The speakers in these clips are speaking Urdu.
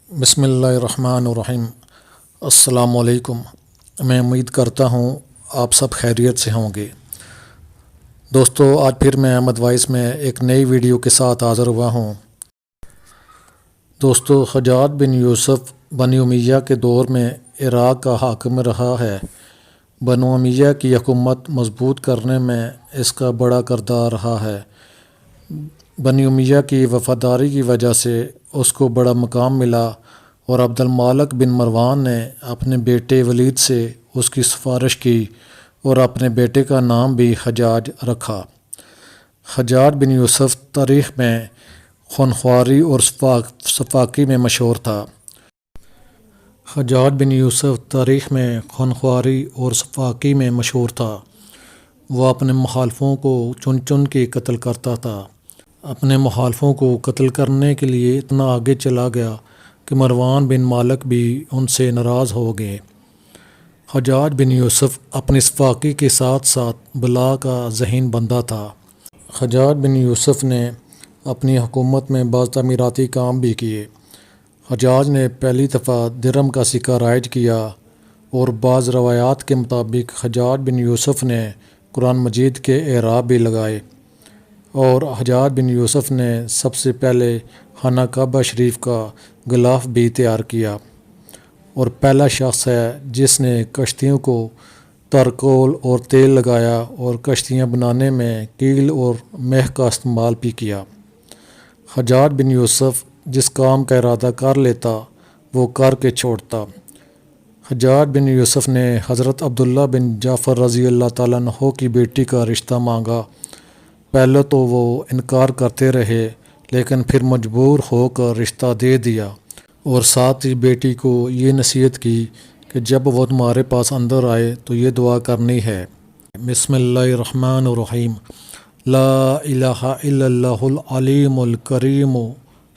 بسم اللہ الرحمن الرحیم۔ السلام علیکم۔ میں امید کرتا ہوں آپ سب خیریت سے ہوں گے۔ دوستو، آج پھر میں احمد وائس میں ایک نئی ویڈیو کے ساتھ حاضر ہوا ہوں۔ دوستو، حجاج بن یوسف بنی امیہ کے دور میں عراق کا حاکم رہا ہے۔ بنو امیہ کی حکومت مضبوط کرنے میں اس کا بڑا کردار رہا ہے۔ بنی امیہ کی وفاداری کی وجہ سے اس کو بڑا مقام ملا اور عبد المالک بن مروان نے اپنے بیٹے ولید سے اس کی سفارش کی اور اپنے بیٹے کا نام بھی حجاج رکھا۔ حجاج بن یوسف تاریخ میں خونخواری اور سفاکی میں مشہور تھا۔ حجاج بن یوسف تاریخ میں خونخواری اور سفاکی میں مشہور تھا۔ وہ اپنے مخالفوں کو چن چن کے قتل کرتا تھا۔ اپنے مخالفوں کو قتل کرنے کے لیے اتنا آگے چلا گیا کہ مروان بن مالک بھی ان سے ناراض ہو گئے۔ حجاج بن یوسف اپنی سفاکی کے ساتھ ساتھ بلا کا ذہین بندہ تھا۔ حجاج بن یوسف نے اپنی حکومت میں بعض تعمیراتی کام بھی کیے۔ حجاج نے پہلی دفعہ درہم کا سکہ رائج کیا اور بعض روایات کے مطابق حجاج بن یوسف نے قرآن مجید کے اعراب بھی لگائے، اور حجاج بن یوسف نے سب سے پہلے خانہ کعبہ شریف کا غلاف بھی تیار کیا، اور پہلا شخص ہے جس نے کشتیوں کو تارکول اور تیل لگایا اور کشتیاں بنانے میں کیل اور میخ کا استعمال بھی کیا۔ حجاج بن یوسف جس کام کا ارادہ کر لیتا وہ کر کے چھوڑتا۔ حجاج بن یوسف نے حضرت عبداللہ بن جعفر رضی اللہ تعالیٰ عنہ کی بیٹی کا رشتہ مانگا۔ پہلے تو وہ انکار کرتے رہے، لیکن پھر مجبور ہو کر رشتہ دے دیا، اور ساتھ ہی بیٹی کو یہ نصیحت کی کہ جب وہ تمہارے پاس اندر آئے تو یہ دعا کرنی ہے: بسم اللہ الرحمن الرحیم، لا الہ الا اللہ العلیم الکریم،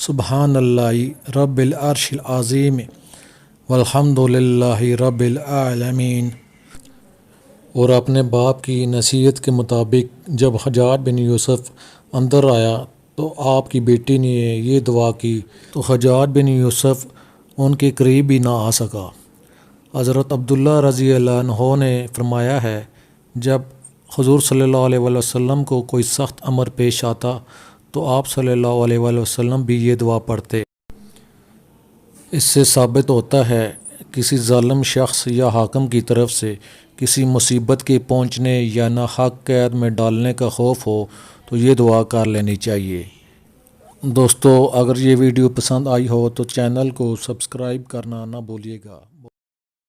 سبحان اللہ رب العرش العظیم، والحمد للہ رب العالمین۔ اور اپنے باپ کی نصیحت کے مطابق جب حجاج بن یوسف اندر آیا تو آپ کی بیٹی نے یہ دعا کی تو حجاج بن یوسف ان کے قریب بھی نہ آ سکا۔ حضرت عبداللہ رضی اللہ عنہ نے فرمایا ہے، جب حضور صلی اللہ علیہ وآلہ وسلم کو کوئی سخت امر پیش آتا تو آپ صلی اللہ علیہ وآلہ وسلم بھی یہ دعا پڑھتے۔ اس سے ثابت ہوتا ہے کسی ظالم شخص یا حاکم کی طرف سے کسی مصیبت کے پہنچنے یا ناحق قید میں ڈالنے کا خوف ہو تو یہ دعا کر لینی چاہیے۔ دوستو، اگر یہ ویڈیو پسند آئی ہو تو چینل کو سبسکرائب کرنا نہ بھولیے گا۔